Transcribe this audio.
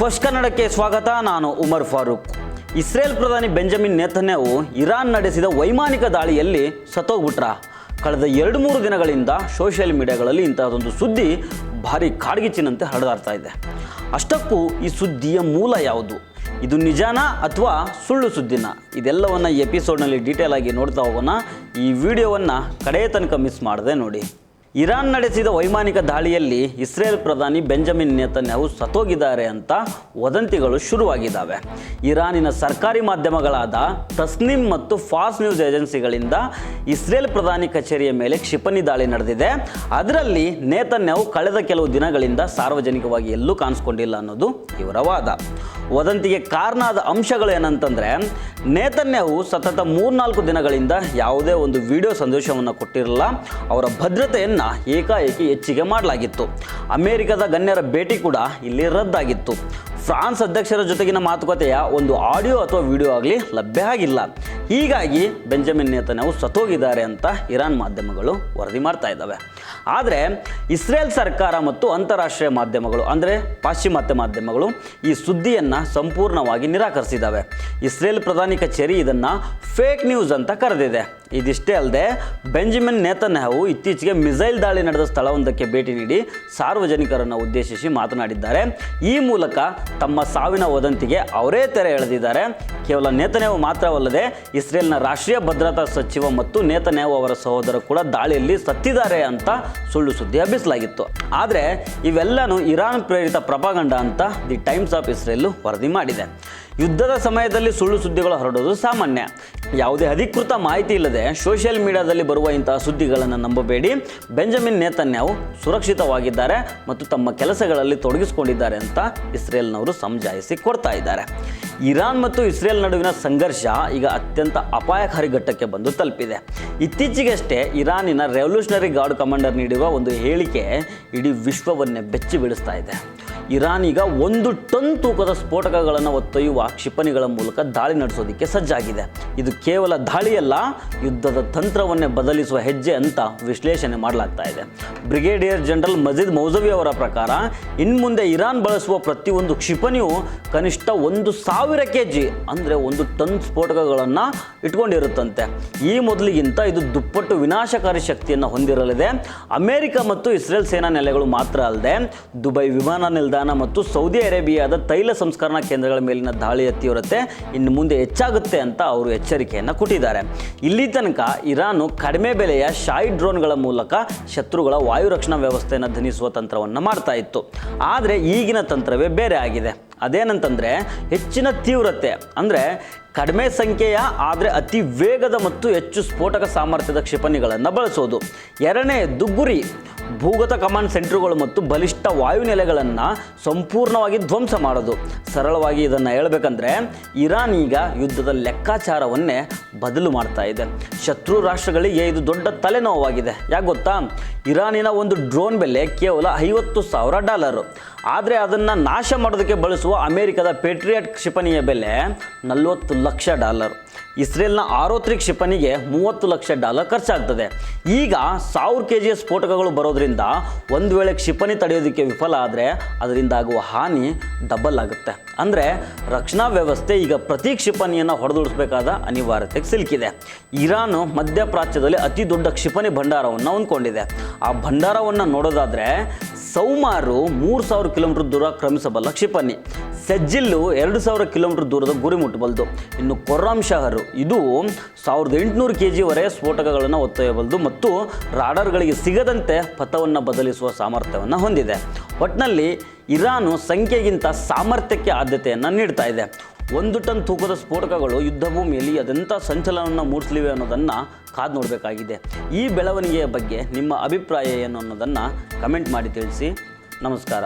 First ಕನ್ನಡಕ್ಕೆ ಸ್ವಾಗತ. ನಾನು ಉಮರ್ ಫಾರೂಕ್. ಇಸ್ರೇಲ್ ಪ್ರಧಾನಿ ಬೆಂಜಮಿನ್ ನೇತನ್ಯಾಹು ಇರಾನ್ ನಡೆಸಿದ ವೈಮಾನಿಕ ದಾಳಿಯಲ್ಲಿ ಸತ್ತೋಗ್ಬಿಟ್ರ. ಕಳೆದ 2-3 ದಿನಗಳಿಂದ ಸೋಷಿಯಲ್ ಮೀಡಿಯಾಗಳಲ್ಲಿ ಇಂತಹದೊಂದು ಸುದ್ದಿ ಭಾರಿ ಕಾಡ್ಗಿಚ್ಚಿನಂತೆ ಹರಿದಾಡ್ತಾ ಇದೆ. ಅಷ್ಟಕ್ಕೂ ಈ ಸುದ್ದಿಯ ಮೂಲ ಯಾವುದು, ಇದು ನಿಜಾನಾ ಅಥವಾ ಸುಳ್ಳು ಸುದ್ದಿನ, ಇದೆಲ್ಲವನ್ನು ಈ ಎಪಿಸೋಡ್ನಲ್ಲಿ ಡೀಟೇಲ್ ಆಗಿ ನೋಡ್ತಾ ಹೋಗೋಣ. ಈ ವಿಡಿಯೋವನ್ನು ಕಡೆಯ ತನಕ ಮಿಸ್ ಮಾಡದೆ ನೋಡಿ. ಇರಾನ್ ನಡೆಸಿದ ವೈಮಾನಿಕ ದಾಳಿಯಲ್ಲಿ ಇಸ್ರೇಲ್ ಪ್ರಧಾನಿ ಬೆಂಜಮಿನ್ ನೇತನ್ಯಾಹು ಸತ್ತೋಗಿದ್ದಾರೆ ಅಂತ ವದಂತಿಗಳು ಶುರುವಾಗಿದ್ದಾವೆ. ಇರಾನಿನ ಸರ್ಕಾರಿ ಮಾಧ್ಯಮಗಳಾದ ತಸ್ನಿಮ್ ಮತ್ತು ಫಾಸ್ಟ್ ನ್ಯೂಸ್ ಏಜೆನ್ಸಿಗಳಿಂದ ಇಸ್ರೇಲ್ ಪ್ರಧಾನಿ ಕಚೇರಿಯ ಮೇಲೆ ಕ್ಷಿಪಣಿ ದಾಳಿ ನಡೆದಿದೆ. ಅದರಲ್ಲಿ ನೇತನ್ಯಾಹು ಕಳೆದ ಕೆಲವು ದಿನಗಳಿಂದ ಸಾರ್ವಜನಿಕವಾಗಿ ಎಲ್ಲೂ ಕಾಣಿಸ್ಕೊಂಡಿಲ್ಲ ಅನ್ನೋದು ಇವರ ವಾದ. ವದಂತಿಗೆ ಕಾರಣ ಆದ ಅಂಶಗಳು ಏನಂತಂದರೆ, ನೇತನ್ಯಾಹು ಸತತ 3-4 ದಿನಗಳಿಂದ ಯಾವುದೇ ಒಂದು ವಿಡಿಯೋ ಸಂದೇಶವನ್ನು ಕೊಟ್ಟಿರಲಿಲ್ಲ. ಅವರ ಭದ್ರತೆಯನ್ನು ಏಕಾಏಕಿ ಹೆಚ್ಚಿಗೆ ಮಾಡಲಾಗಿತ್ತು. ಅಮೆರಿಕದ ಗಣ್ಯರ ಭೇಟಿ ಕೂಡ ಇಲ್ಲಿ ರದ್ದಾಗಿತ್ತು. ಫ್ರಾನ್ಸ್ ಅಧ್ಯಕ್ಷರ ಜೊತೆಗಿನ ಮಾತುಕತೆಯ ಒಂದು ಆಡಿಯೋ ಅಥವಾ ವಿಡಿಯೋ ಆಗಲಿ ಲಭ್ಯ ಆಗಿಲ್ಲ. ಹೀಗಾಗಿ ಬೆಂಜಮಿನ್ ನೇತನ್ಯಾಹು ಸತ್ತೋಗಿದ್ದಾರೆ ಅಂತ ಇರಾನ್ ಮಾಧ್ಯಮಗಳು ವರದಿ ಮಾಡ್ತಾ ಇದ್ದಾವೆ. ಆದರೆ ಇಸ್ರೇಲ್ ಸರ್ಕಾರ ಮತ್ತು ಅಂತಾರಾಷ್ಟ್ರೀಯ ಮಾಧ್ಯಮಗಳು ಅಂದರೆ ಪಾಶ್ಚಿಮಾತ್ಯ ಮಾಧ್ಯಮಗಳು ಈ ಸುದ್ದಿಯನ್ನು ಸಂಪೂರ್ಣವಾಗಿ ನಿರಾಕರಿಸಿದ್ದಾವೆ. ಇಸ್ರೇಲ್ ಪ್ರಧಾನಿ ಕಚೇರಿ ಇದನ್ನು ಫೇಕ್ ನ್ಯೂಸ್ ಅಂತ ಕರೆದಿದೆ. ಇದಿಷ್ಟೇ ಅಲ್ಲದೆ ಬೆಂಜಮಿನ್ ನೇತನ್ಯಾಹು ಇತ್ತೀಚೆಗೆ ಮಿಸೈಲ್ ದಾಳಿ ನಡೆದ ಸ್ಥಳವೊಂದಕ್ಕೆ ಭೇಟಿ ನೀಡಿ ಸಾರ್ವಜನಿಕರನ್ನು ಉದ್ದೇಶಿಸಿ ಮಾತನಾಡಿದ್ದಾರೆ. ಈ ಮೂಲಕ ತಮ್ಮ ಸಾವಿನ ವದಂತಿಗೆ ಅವರೇ ತೆರೆ ಎಳೆದಿದ್ದಾರೆ. ಕೇವಲ ನೇತನ್ಯಾಹು ಮಾತ್ರವಲ್ಲದೆ ಇಸ್ರೇಲ್ನ ರಾಷ್ಟ್ರೀಯ ಭದ್ರತಾ ಸಚಿವ ಮತ್ತು ನೇತನ್ಯಾಹು ಅವರ ಸಹೋದರ ಕೂಡ ದಾಳಿಯಲ್ಲಿ ಸತ್ತಿದ್ದಾರೆ ಅಂತ ಸುಳ್ಳು ಸುದ್ದಿ ಹಬ್ಬಿಸಲಾಗಿತ್ತು. ಆದರೆ ಇವೆಲ್ಲನೂ ಇರಾನ್ ಪ್ರೇರಿತ ಪ್ರಪಾಗಂಡ ಅಂತ ದಿ ಟೈಮ್ಸ್ ಆಫ್ ಇಸ್ರೇಲ್ ವರದಿ ಮಾಡಿದೆ. ಯುದ್ಧದ ಸಮಯದಲ್ಲಿ ಸುಳ್ಳು ಸುದ್ದಿಗಳು ಹರಡೋದು ಸಾಮಾನ್ಯ. ಯಾವುದೇ ಅಧಿಕೃತ ಮಾಹಿತಿ ಇಲ್ಲದೆ ಸೋಷಿಯಲ್ ಮೀಡಿಯಾದಲ್ಲಿ ಬರುವ ಇಂತಹ ಸುದ್ದಿಗಳನ್ನು ನಂಬಬೇಡಿ. ಬೆಂಜಮಿನ್ ನೇತನ್ಯಾಹು ಸುರಕ್ಷಿತವಾಗಿದ್ದಾರೆ ಮತ್ತು ತಮ್ಮ ಕೆಲಸಗಳಲ್ಲಿ ತೊಡಗಿಸಿಕೊಂಡಿದ್ದಾರೆ ಅಂತ ಇಸ್ರೇಲ್ನವರು ಸಮಜಾಯಿಸಿ ಕೊಡ್ತಾ ಇದ್ದಾರೆ. ಇರಾನ್ ಮತ್ತು ಇಸ್ರೇಲ್ ನಡುವಿನ ಸಂಘರ್ಷ ಈಗ ಅತ್ಯಂತ ಅಪಾಯಕಾರಿ ಘಟ್ಟಕ್ಕೆ ಬಂದು ತಲುಪಿದೆ. ಇತ್ತೀಚೆಗಷ್ಟೇ ಇರಾನಿನ ರೆವಲ್ಯೂಷನರಿ ಗಾರ್ಡ್ ಕಮಾಂಡರ್ ನೀಡಿರುವ ಒಂದು ಹೇಳಿಕೆ ಇಡೀ ವಿಶ್ವವನ್ನೇ ಬೆಚ್ಚಿ ಬೀಳಿಸ್ತಾ ಇದೆ. ಇರಾನ್ ಈಗ 1 ಟನ್ ತೂಕದ ಸ್ಫೋಟಕಗಳನ್ನು ಹೊತ್ತೊಯ್ಯುವ ಕ್ಷಿಪಣಿಗಳ ಮೂಲಕ ದಾಳಿ ನಡೆಸೋದಕ್ಕೆ ಸಜ್ಜಾಗಿದೆ. ಇದು ಕೇವಲ ದಾಳಿಯಲ್ಲ, ಯುದ್ಧದ ತಂತ್ರವನ್ನೇ ಬದಲಿಸುವ ಹೆಜ್ಜೆ ಅಂತ ವಿಶ್ಲೇಷಣೆ ಮಾಡಲಾಗ್ತಾ ಇದೆ. ಬ್ರಿಗೇಡಿಯರ್ ಜನರಲ್ ಮಜೀದ್ ಮೌಸವಿ ಅವರ ಪ್ರಕಾರ ಇನ್ಮುಂದೆ ಇರಾನ್ ಬಳಸುವ ಪ್ರತಿಯೊಂದು ಕ್ಷಿಪಣಿಯು ಕನಿಷ್ಠ 1,000 kg ಅಂದರೆ 1 ಟನ್ ಸ್ಫೋಟಕಗಳನ್ನು ಇಟ್ಕೊಂಡಿರುತ್ತಂತೆ. ಈ ಮೊದಲಿಗಿಂತ ಇದು ದುಪ್ಪಟ್ಟು ವಿನಾಶಕಾರಿ ಶಕ್ತಿಯನ್ನು ಹೊಂದಿರಲಿದೆ. ಅಮೆರಿಕ ಮತ್ತು ಇಸ್ರೇಲ್ ಸೇನಾ ನೆಲೆಗಳು ಮಾತ್ರ ಅಲ್ಲದೆ ದುಬೈ ವಿಮಾನ ನಿಲ್ದಾಣ ಮತ್ತು ಸೌದಿ ಅರೇಬಿಯಾದ ತೈಲ ಸಂಸ್ಕರಣಾ ಕೇಂದ್ರಗಳ ಮೇಲಿನ ದಾಳಿಯ ತೀವ್ರತೆ ಇನ್ನು ಮುಂದೆ ಹೆಚ್ಚಾಗುತ್ತೆ ಅಂತ ಅವರು ಎಚ್ಚರಿಕೆಯನ್ನು ಕೊಟ್ಟಿದ್ದಾರೆ. ಇಲ್ಲಿ ತನಕ ಇರಾನು ಕಡಿಮೆ ಬೆಲೆಯ ಶಾಯಿ ಡ್ರೋನ್ಗಳ ಮೂಲಕ ಶತ್ರುಗಳ ವಾಯು ರಕ್ಷಣಾ ವ್ಯವಸ್ಥೆಯನ್ನು ಧನಿಸುವ ತಂತ್ರವನ್ನು ಮಾಡ್ತಾ ಇತ್ತು. ಆದರೆ ಈಗಿನ ತಂತ್ರವೇ ಬೇರೆ ಆಗಿದೆ. ಅದೇನಂತಂದರೆ ಹೆಚ್ಚಿನ ತೀವ್ರತೆ ಅಂದರೆ ಕಡಿಮೆ ಸಂಖ್ಯೆಯ ಆದರೆ ಅತಿ ವೇಗದ ಮತ್ತು ಹೆಚ್ಚು ಸ್ಫೋಟಕ ಸಾಮರ್ಥ್ಯದ ಕ್ಷಿಪಣಿಗಳನ್ನು ಬಳಸೋದು. ಎರಡನೆಯದ್ದು ಗುರಿ, ಭೂಗತ ಕಮಾಂಡ್ ಸೆಂಟರ್ಗಳು ಮತ್ತು ಬಲಿಷ್ಠ ವಾಯುನೆಲೆಗಳನ್ನು ಸಂಪೂರ್ಣವಾಗಿ ಧ್ವಂಸ ಮಾಡೋದು. ಸರಳವಾಗಿ ಇದನ್ನು ಹೇಳಬೇಕಂದ್ರೆ ಇರಾನ್ ಈಗ ಯುದ್ಧದ ಲೆಕ್ಕಾಚಾರವನ್ನೇ ಬದಲು ಮಾಡ್ತಾ ಇದೆ. ಶತ್ರು ರಾಷ್ಟ್ರಗಳಿಗೆ ಇದು ದೊಡ್ಡ ತಲೆನೋವಾಗಿದೆ. ಯಾಕೆ ಗೊತ್ತಾ? ಇರಾನಿನ ಒಂದು ಡ್ರೋನ್ ಬೆಲೆ ಕೇವಲ $50,000. ಆದರೆ ಅದನ್ನು ನಾಶ ಮಾಡೋದಕ್ಕೆ ಬಳಸುವ ಅಮೆರಿಕದ ಪೇಟ್ರಿಯಟ್ ಕ್ಷಿಪಣಿಯ ಬೆಲೆ $40 ಲಕ್ಷ. ಇಸ್ರೇಲ್ನ ಆರೋ-3 ಕ್ಷಿಪಣಿಗೆ $30 ಲಕ್ಷ ಖರ್ಚಾಗ್ತದೆ. ಈಗ 1000 kg ಸ್ಫೋಟಕಗಳು ಬರೋದ್ರಿಂದ ಒಂದು ವೇಳೆ ಕ್ಷಿಪಣಿ ತಡೆಯೋದಕ್ಕೆ ವಿಫಲ ಆದರೆ ಅದರಿಂದ ಆಗುವ ಹಾನಿ ಡಬಲ್ ಆಗುತ್ತೆ. ಅಂದರೆ ರಕ್ಷಣಾ ವ್ಯವಸ್ಥೆ ಈಗ ಪ್ರತಿ ಕ್ಷಿಪಣಿಯನ್ನು ಹೊಡೆದುಡಿಸಬೇಕಾದ ಅನಿವಾರ್ಯತೆಗೆ ಸಿಲುಕಿದೆ. ಇರಾನು ಮಧ್ಯಪ್ರಾಚ್ಯದಲ್ಲಿ ಅತಿ ದೊಡ್ಡ ಕ್ಷಿಪಣಿ ಭಂಡಾರವನ್ನು ಹೊಂದ್ಕೊಂಡಿದೆ. ಆ ಭಂಡಾರವನ್ನು ನೋಡೋದಾದರೆ ಸೌಮಾರು 3000 ಕಿಲೋಮೀಟರ್ ದೂರ ಕ್ರಮಿಸಬಲ್ಲ ಕ್ಷಿಪಣಿ, ಸೆಜ್ಜಿಲ್ಲು 2000 ಕಿಲೋಮೀಟರ್ ದೂರದ ಗುರಿ ಮುಟ್ಟಬಲ್ಲದು. ಇನ್ನು ಖುರ್ರಮ್ ಶಹರ್ ಇದು 1800 kg ಸ್ಫೋಟಕಗಳನ್ನು ಹೊತ್ತೊಯ್ಯಬಲ್ಲದು ಮತ್ತು ರಾಡರ್ಗಳಿಗೆ ಸಿಗದಂತೆ ಪಥವನ್ನು ಬದಲಿಸುವ ಸಾಮರ್ಥ್ಯವನ್ನು ಹೊಂದಿದೆ. ಒಟ್ಟಿನಲ್ಲಿ ಇರಾನು ಸಂಖ್ಯೆಗಿಂತ ಸಾಮರ್ಥ್ಯಕ್ಕೆ ಆದ್ಯತೆಯನ್ನು ನೀಡ್ತಾ ಇದೆ. 1 ಟನ್ ತೂಕದ ಸ್ಫೋಟಕಗಳು ಯುದ್ಧ ಭೂಮಿಯಲ್ಲಿ ಅದೆಂಥ ಸಂಚಲನವನ್ನು ಮೂಡಿಸಲಿವೆ ಅನ್ನೋದನ್ನು ಕಾದು ನೋಡಬೇಕಾಗಿದೆ. ಈ ಬೆಳವಣಿಗೆಯ ಬಗ್ಗೆ ನಿಮ್ಮ ಅಭಿಪ್ರಾಯ ಏನು ಅನ್ನೋದನ್ನು ಕಮೆಂಟ್ ಮಾಡಿ ತಿಳಿಸಿ. ನಮಸ್ಕಾರ.